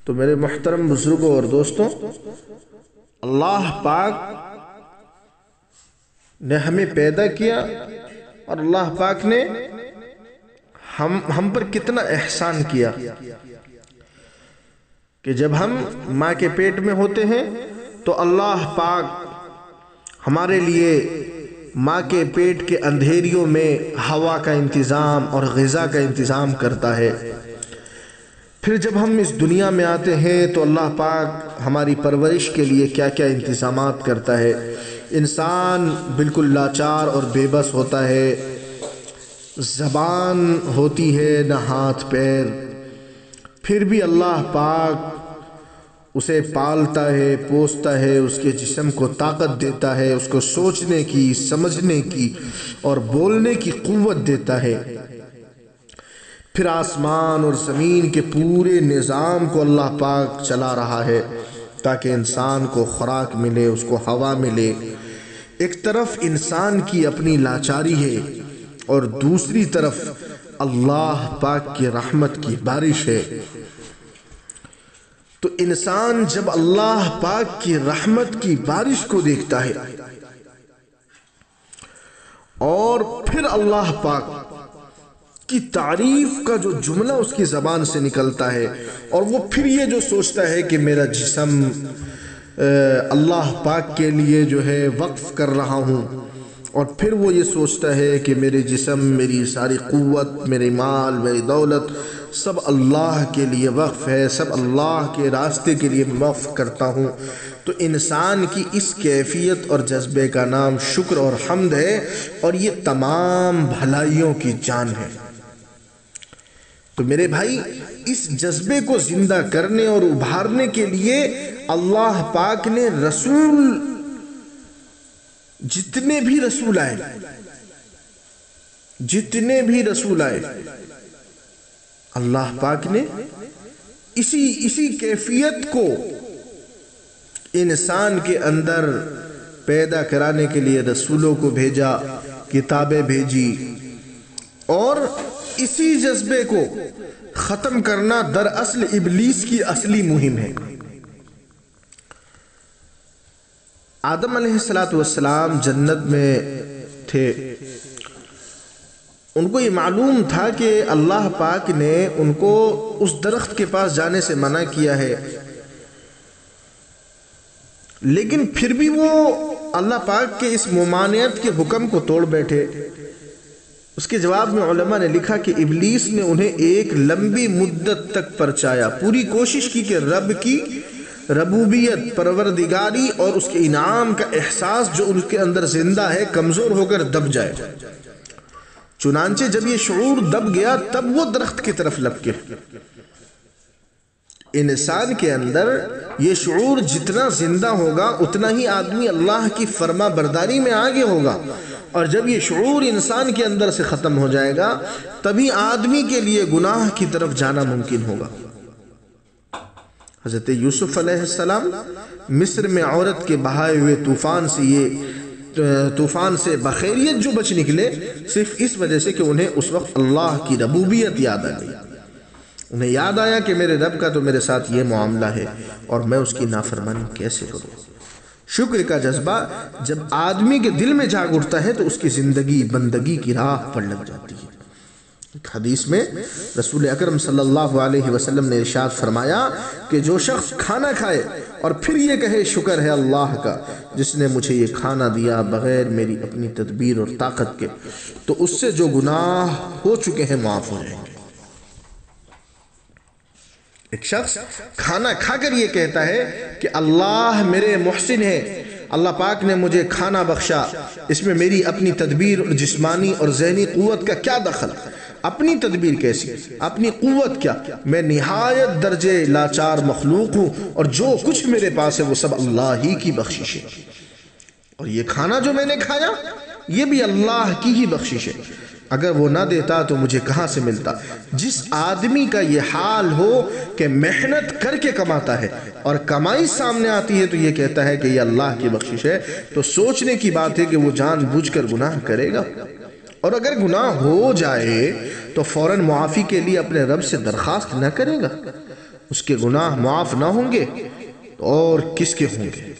تو میرے محترم بزرگوں اور دوستوں، اللہ پاک نے ہمیں پیدا کیا اور اللہ پاک نے ہم پر کتنا احسان کیا کہ جب ہم ماں کے پیٹ میں ہوتے ہیں تو اللہ پاک ہمارے لیے ماں کے پیٹ کے اندھیریوں میں ہوا کا انتظام اور غذا کا انتظام کرتا ہے۔ پھر جب ہم اس دنیا میں آتے ہیں تو اللہ پاک ہماری پرورش کے لیے کیا کیا انتظامات کرتا ہے۔ انسان بالکل لاچار اور بے بس ہوتا ہے، زبان ہوتی ہے نہ ہاتھ پیر، پھر بھی اللہ پاک اسے پالتا ہے، پوستا ہے، اس کے جسم کو طاقت دیتا ہے، اس کو سوچنے کی، سمجھنے کی اور بولنے کی قوت دیتا ہے۔ پھر آسمان اور زمین کے پورے نظام کو اللہ پاک چلا رہا ہے تاکہ انسان کو خوراک ملے، اس کو ہوا ملے۔ ایک طرف انسان کی اپنی لاچاری ہے اور دوسری طرف اللہ پاک کی رحمت کی بارش ہے۔ تو انسان جب اللہ پاک کی رحمت کی بارش کو دیکھتا ہے اور پھر اللہ پاک کی تعریف کا جو جملہ اس کی زبان سے نکلتا ہے اور وہ پھر یہ جو سوچتا ہے کہ میرا جسم اللہ پاک کے لیے جو ہے وقف کر رہا ہوں، اور پھر وہ یہ سوچتا ہے کہ میرے جسم، میری ساری قوت، میری مال، میری دولت سب اللہ کے لیے وقف ہے، سب اللہ کے راستے کے لیے وقف کرتا ہوں، تو انسان کی اس کیفیت اور جذبے کا نام شکر اور حمد ہے، اور یہ تمام بھلائیوں کی جان ہے۔ تو میرے بھائی، اس جذبے کو زندہ کرنے اور ابھارنے کے لیے اللہ پاک نے جتنے بھی رسول آئے اللہ پاک نے اسی کیفیت کو انسان کے اندر پیدا کرانے کے لیے رسولوں کو بھیجا، کتابیں بھیجی، اور اسی جذبے کو ختم کرنا دراصل ابلیس کی اصلی مہم ہے۔ آدم علیہ السلام جنت میں تھے، ان کو یہ معلوم تھا کہ اللہ پاک نے ان کو اس درخت کے پاس جانے سے منع کیا ہے، لیکن پھر بھی وہ اللہ پاک کے اس ممانعت کے حکم کو توڑ بیٹھے۔ اس کے جواب میں علماء نے لکھا کہ ابلیس نے انہیں ایک لمبی مدت تک پرچایا، پوری کوشش کی کہ رب کی ربوبیت، پروردگاری اور اس کے انعام کا احساس جو ان کے اندر زندہ ہے کمزور ہو کر دب جائے۔ چنانچہ جب یہ شعور دب گیا تب وہ درخت کی طرف لپکے۔ انسان کے اندر یہ شعور جتنا زندہ ہوگا اتنا ہی آدمی اللہ کی فرما برداری میں آگے ہوگا، اور جب یہ شعور انسان کے اندر سے ختم ہو جائے گا تبھی آدمی کے لیے گناہ کی طرف جانا ممکن ہوگا۔ حضرت یوسف علیہ السلام مصر میں عورت کے بہائے ہوئے طوفان سے بخیریت جو بچ نکلے، صرف اس وجہ سے کہ انہیں اس وقت اللہ کی ربوبیت یاد آ گئی۔ انہیں یاد آیا کہ میرے رب کا تو میرے ساتھ یہ معاملہ ہے اور میں اس کی نافرمانی کیسے کروں۔ شکر کا جذبہ جب آدمی کے دل میں جاگ اٹھتا ہے تو اس کی زندگی بندگی کی راہ پر لگ جاتی ہے۔ ایک حدیث میں رسول اکرم صلی اللہ علیہ وسلم نے ارشاد فرمایا کہ جو شخص کھانا کھائے اور پھر یہ کہے شکر ہے اللہ کا جس نے مجھے یہ کھانا دیا بغیر میری اپنی تدبیر اور طاقت کے، تو اس سے جو گناہ ہو چکے ہیں معاف ہو جائیں گے۔ ایک شخص کھانا کھا کر یہ کہتا ہے کہ اللہ میرے محسن ہے، اللہ پاک نے مجھے کھانا بخشا، اس میں میری اپنی تدبیر اور جسمانی اور ذہنی قوت کا کیا دخل؟ اپنی تدبیر کیسی؟ اپنی قوت کیا؟ میں نہایت درجے لاچار مخلوق ہوں اور جو کچھ میرے پاس ہے وہ سب اللہ ہی کی بخشش ہے، اور یہ کھانا جو میں نے کھایا یہ بھی اللہ کی ہی بخشش ہے، اگر وہ نہ دیتا تو مجھے کہاں سے ملتا۔ جس آدمی کا یہ حال ہو کہ محنت کر کے کماتا ہے اور کمائی سامنے آتی ہے تو یہ کہتا ہے کہ یہ اللہ کی بخشش ہے، تو سوچنے کی بات ہے کہ وہ جان بوجھ کر گناہ کرے گا، اور اگر گناہ ہو جائے تو فوراً معافی کے لیے اپنے رب سے درخواست نہ کرے گا۔ اس کے گناہ معاف نہ ہوں گے اور کس کے ہوں گے؟